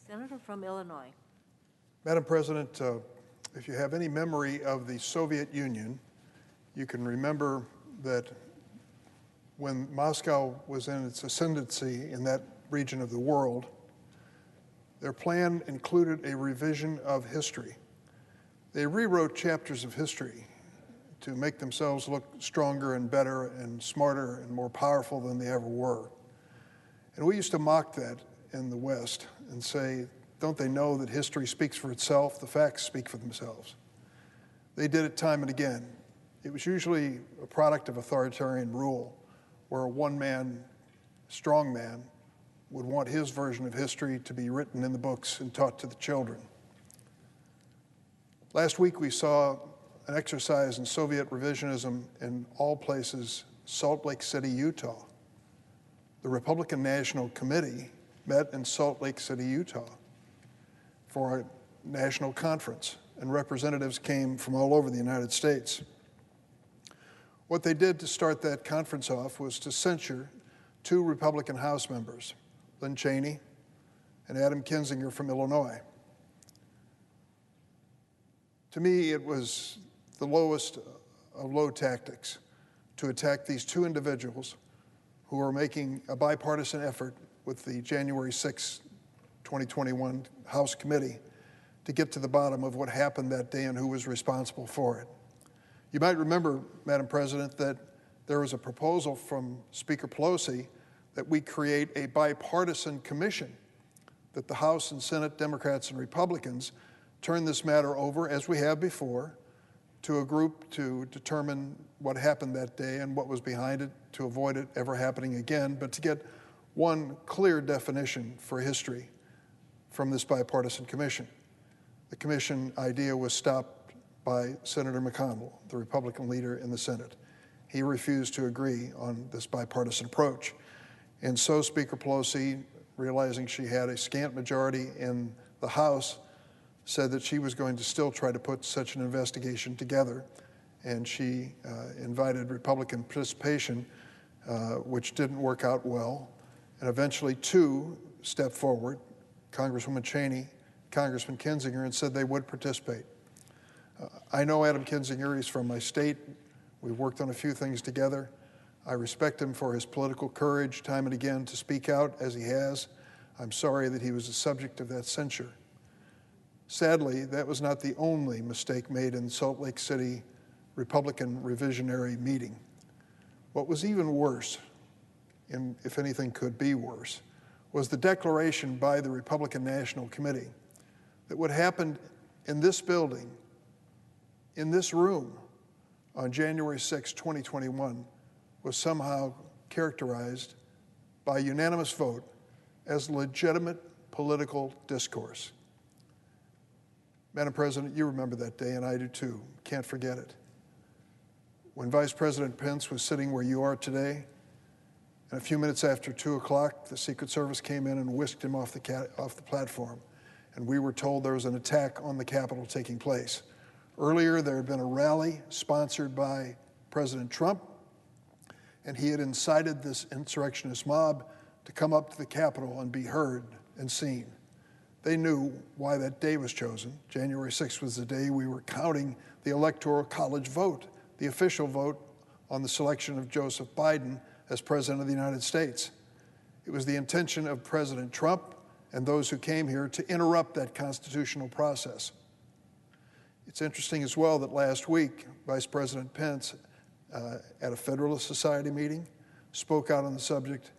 Senator from Illinois. Madam President, if you have any memory of the Soviet Union, you can remember that when Moscow was in its ascendancy in that region of the world, their plan included a revision of history. They rewrote chapters of history to make themselves look stronger and better and smarter and more powerful than they ever were. And we used to mock that in the West and say, don't they know that history speaks for itself? The facts speak for themselves. They did it time and again. It was usually a product of authoritarian rule, where a one-man, strong man, would want his version of history to be written in the books and taught to the children. Last week we saw an exercise in Soviet revisionism in all places, Salt Lake City, Utah. The Republican National Committee met in Salt Lake City, Utah for a national conference, and representatives came from all over the United States. What they did to start that conference off was to censure two Republican House members, Lynn Cheney and Adam Kinzinger from Illinois. To me, it was the lowest of low tactics to attack these two individuals who are making a bipartisan effort with the January 6, 2021 House Committee to get to the bottom of what happened that day and who was responsible for it. You might remember, Madam President, that there was a proposal from Speaker Pelosi that we create a bipartisan commission, that the House and Senate Democrats and Republicans turn this matter over, as we have before, to a group to determine what happened that day and what was behind it, to avoid it ever happening again, but to get one clear definition for history from this bipartisan commission. The commission idea was stopped by Senator McConnell, the Republican leader in the Senate. He refused to agree on this bipartisan approach. And so Speaker Pelosi, realizing she had a scant majority in the House, said that she was going to still try to put such an investigation together. And she invited Republican participation, which didn't work out well. And eventually two stepped forward, Congresswoman Cheney, Congressman Kinzinger, and said they would participate. I know Adam Kinzinger. He's from my state. We've worked on a few things together. I respect him for his political courage time and again to speak out as he has. I'm sorry that he was the subject of that censure. Sadly, that was not the only mistake made in the Salt Lake City Republican revisionary meeting. What was even worse, and if anything could be worse, was the declaration by the Republican National Committee that what happened in this building, in this room, on January 6, 2021, was somehow characterized by unanimous vote as legitimate political discourse. Madam President, you remember that day, and I do too. Can't forget it. When Vice President Pence was sitting where you are today, and a few minutes after 2 o'clock, the Secret Service came in and whisked him off the platform, and we were told there was an attack on the Capitol taking place. Earlier, there had been a rally sponsored by President Trump, and he had incited this insurrectionist mob to come up to the Capitol and be heard and seen. They knew why that day was chosen. January 6th was the day we were counting the Electoral College vote, the official vote on the selection of Joseph Biden as President of the United States. It was the intention of President Trump and those who came here to interrupt that constitutional process. It's interesting as well that last week, Vice President Pence, at a Federalist Society meeting, spoke out on the subject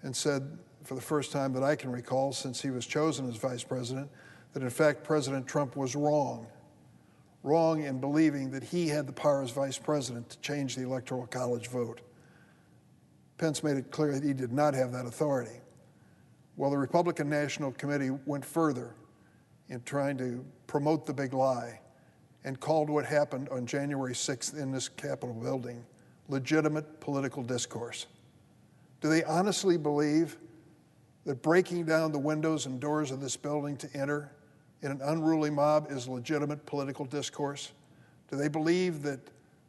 and said, for the first time that I can recall since he was chosen as vice president, that in fact President Trump was wrong in believing that he had the power as vice president to change the Electoral College vote. Pence made it clear that he did not have that authority. Well, the Republican National Committee went further in trying to promote the big lie and called what happened on January 6th in this Capitol building legitimate political discourse. Do they honestly believe that breaking down the windows and doors of this building to enter in an unruly mob is legitimate political discourse? Do they believe that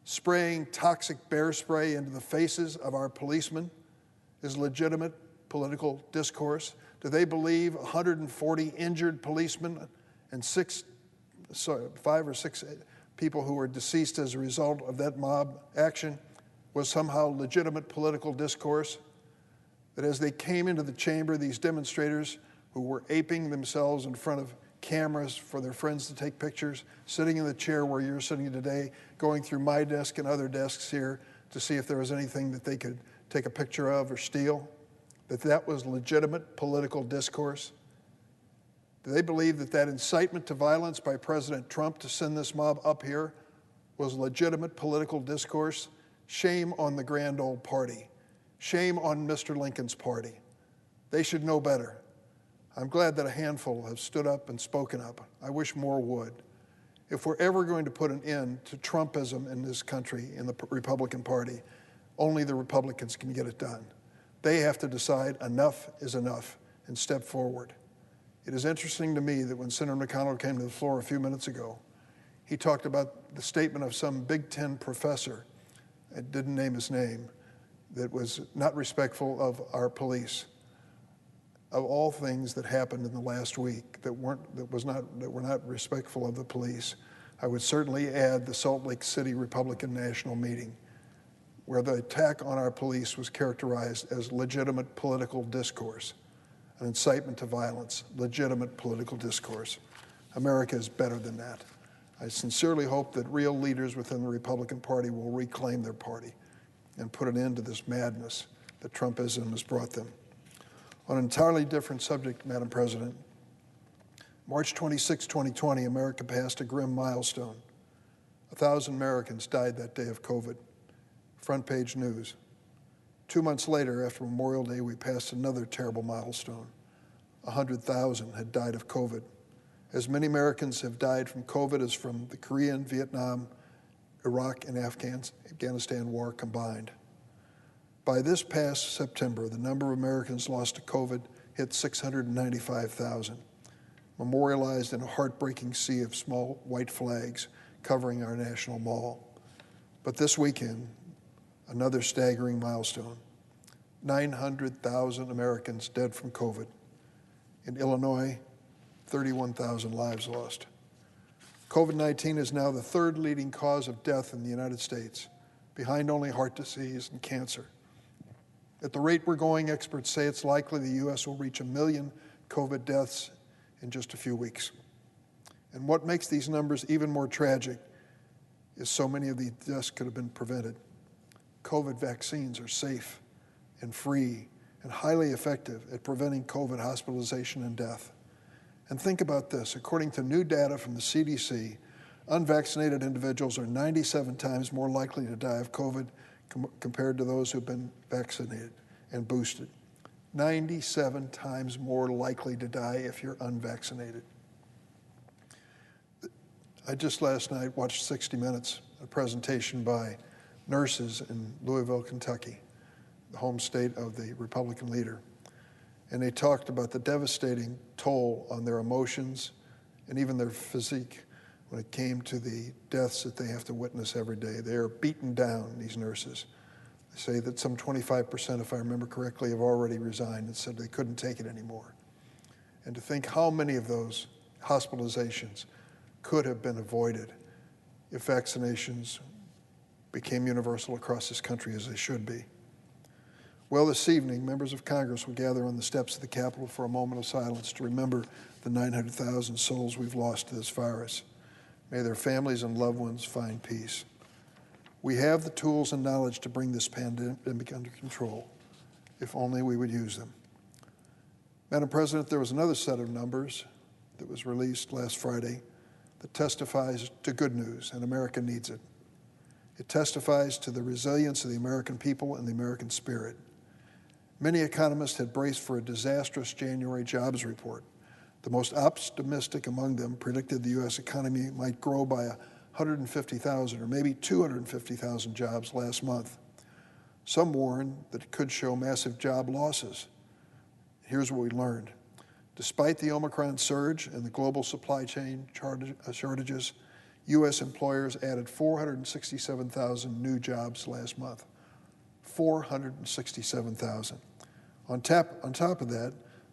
spraying toxic bear spray into the faces of our policemen is legitimate political discourse? Do they believe 140 injured policemen and 5 or 6 people who were deceased as a result of that mob action was somehow legitimate political discourse? That as they came into the chamber, these demonstrators who were aping themselves in front of cameras for their friends to take pictures, sitting in the chair where you're sitting today, going through my desk and other desks here to see if there was anything that they could take a picture of or steal, that was legitimate political discourse? Do they believe that incitement to violence by President Trump to send this mob up here was legitimate political discourse? Shame on the grand old party. Shame on Mr. Lincoln's party. They should know better. I'm glad that a handful have stood up and spoken up. I wish more would. If we're ever going to put an end to Trumpism in this country, in the Republican Party, only the Republicans can get it done. They have to decide enough is enough and step forward. It is interesting to me that when Senator McConnell came to the floor a few minutes ago, he talked about the statement of some Big Ten professor, I didn't name his name, that was not respectful of our police. Of all things that happened in the last week that were not respectful of the police, I would certainly add the Salt Lake City Republican National Meeting, where the attack on our police was characterized as legitimate political discourse, an incitement to violence, legitimate political discourse. America is better than that. I sincerely hope that real leaders within the Republican Party will reclaim their party and put an end to this madness that Trumpism has brought them. On an entirely different subject, Madam President, March 26, 2020, America passed a grim milestone. 1,000 Americans died that day of COVID. Front page news. 2 months later, after Memorial Day, we passed another terrible milestone. 100,000 had died of COVID. As many Americans have died from COVID as from the Korean, Vietnam, Iraq, and Afghanistan war combined. By this past September, the number of Americans lost to COVID hit 695,000, memorialized in a heartbreaking sea of small white flags covering our national mall. But this weekend, another staggering milestone. 900,000 Americans dead from COVID. In Illinois, 31,000 lives lost. COVID-19 is now the third leading cause of death in the United States, behind only heart disease and cancer. At the rate we're going, experts say it's likely the U.S. will reach 1 million COVID deaths in just a few weeks. And what makes these numbers even more tragic is so many of these deaths could have been prevented. COVID vaccines are safe and free and highly effective at preventing COVID hospitalization and death. And think about this. According to new data from the CDC, unvaccinated individuals are 97 times more likely to die of COVID compared to those who've been vaccinated and boosted. 97 times more likely to die if you're unvaccinated. I just last night watched 60 Minutes, a presentation by nurses in Louisville, Kentucky, the home state of the Republican leader. And they talked about the devastating toll on their emotions and even their physique when it came to the deaths that they have to witness every day. They are beaten down, these nurses. They say that some 25%, if I remember correctly, have already resigned and said they couldn't take it anymore. And to think how many of those hospitalizations could have been avoided if vaccinations became universal across this country as they should be. Well, this evening, members of Congress will gather on the steps of the Capitol for a moment of silence to remember the 900,000 souls we've lost to this virus. May their families and loved ones find peace. We have the tools and knowledge to bring this pandemic under control, if only we would use them. Madam President, there was another set of numbers that was released last Friday that testifies to good news, and America needs it. It testifies to the resilience of the American people and the American spirit. Many economists had braced for a disastrous January jobs report. The most optimistic among them predicted the U.S. economy might grow by 150,000 or maybe 250,000 jobs last month. Some warned that it could show massive job losses. Here's what we learned. Despite the Omicron surge and the global supply chain shortages, U.S. employers added 467,000 new jobs last month. 467,000. On top of that,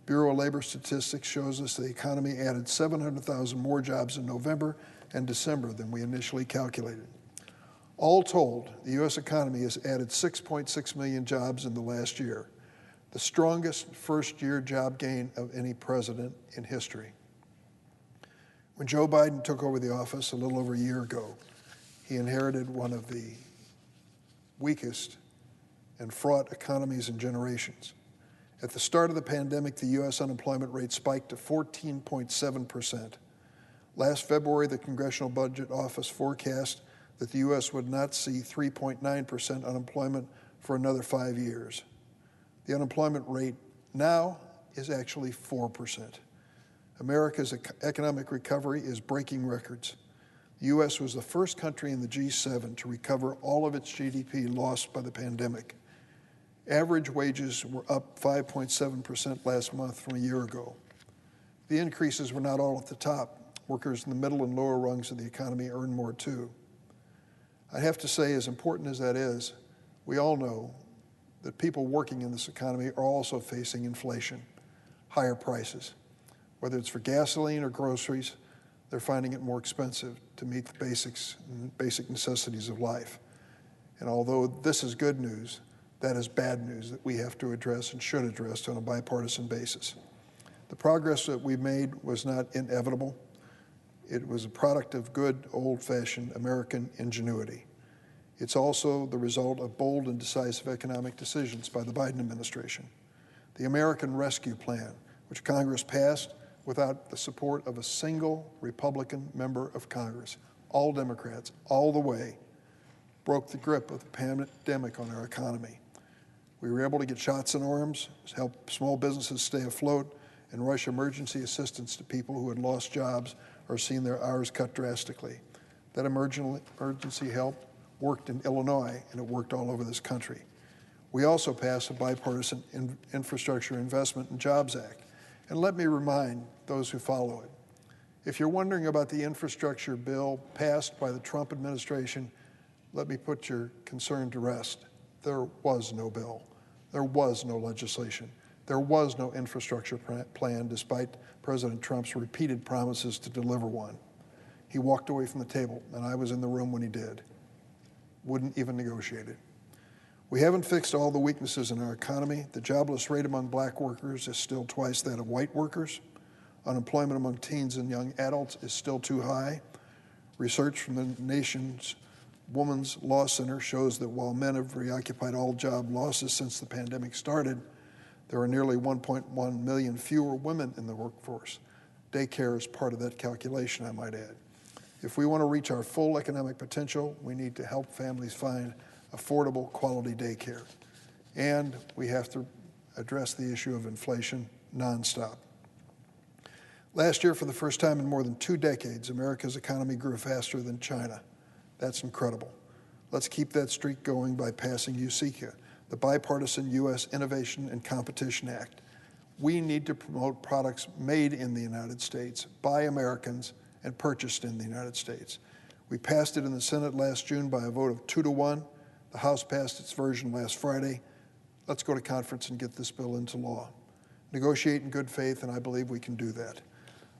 Bureau of Labor Statistics shows us the economy added 700,000 more jobs in November and December than we initially calculated. All told, the U.S. economy has added 6.6 million jobs in the last year, the strongest first-year job gain of any president in history. When Joe Biden took over the office a little over a year ago, he inherited one of the weakest and fraught economies in generations. At the start of the pandemic, the U.S. unemployment rate spiked to 14.7%. Last February, the Congressional Budget Office forecast that the U.S. would not see 3.9% unemployment for another 5 years. The unemployment rate now is actually 4%. America's economic recovery is breaking records. The U.S. was the first country in the G7 to recover all of its GDP lost by the pandemic. Average wages were up 5.7% last month from a year ago. The increases were not all at the top. Workers in the middle and lower rungs of the economy earn more too. I have to say, as important as that is, we all know that people working in this economy are also facing inflation, higher prices. Whether it's for gasoline or groceries, they're finding it more expensive to meet the basic necessities of life. And although this is good news, that is bad news that we have to address and should address on a bipartisan basis. The progress that we've made was not inevitable. It was a product of good, old-fashioned American ingenuity. It's also the result of bold and decisive economic decisions by the Biden administration. The American Rescue Plan, which Congress passed without the support of a single Republican member of Congress, all Democrats, all the way, broke the grip of the pandemic on our economy. We were able to get shots in arms, help small businesses stay afloat, and rush emergency assistance to people who had lost jobs or seen their hours cut drastically. That emergency help worked in Illinois, and it worked all over this country. We also passed a bipartisan Infrastructure Investment and Jobs Act. And let me remind those who follow it, if you're wondering about the infrastructure bill passed by the Trump administration, let me put your concern to rest. There was no bill. There was no legislation. There was no infrastructure plan, despite President Trump's repeated promises to deliver one. He walked away from the table, and I was in the room when he did. Wouldn't even negotiate it. We haven't fixed all the weaknesses in our economy. The jobless rate among black workers is still twice that of white workers. Unemployment among teens and young adults is still too high. Research from the nation's Women's Law Center shows that while men have reoccupied all job losses since the pandemic started, there are nearly 1.1 million fewer women in the workforce. Daycare is part of that calculation, I might add. If we want to reach our full economic potential, we need to help families find affordable, quality daycare. And we have to address the issue of inflation nonstop. Last year, for the first time in more than 2 decades, America's economy grew faster than China. That's incredible. Let's keep that streak going by passing USICA, the Bipartisan U.S. Innovation and Competition Act. We need to promote products made in the United States by Americans and purchased in the United States. We passed it in the Senate last June by a vote of 2-1. The House passed its version last Friday. Let's go to conference and get this bill into law. Negotiate in good faith, and I believe we can do that.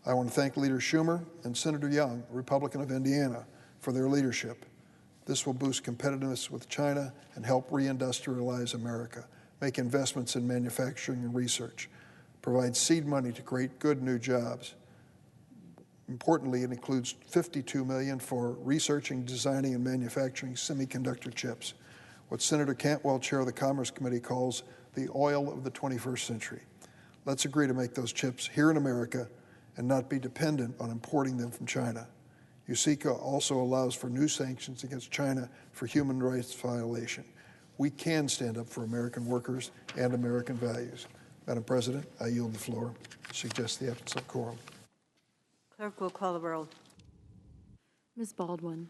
I want to thank Leader Schumer and Senator Young, a Republican of Indiana, for their leadership. This will boost competitiveness with China and help reindustrialize America, make investments in manufacturing and research, provide seed money to create good new jobs. Importantly, it includes $52 million for researching, designing, and manufacturing semiconductor chips, what Senator Cantwell, chair of the Commerce Committee, calls the oil of the 21st century. Let's agree to make those chips here in America and not be dependent on importing them from China. USICA also allows for new sanctions against China for human rights violation. We can stand up for American workers and American values. Madam President, I yield the floor. Suggest the absence of quorum. Clerk will call the roll. Ms. Baldwin.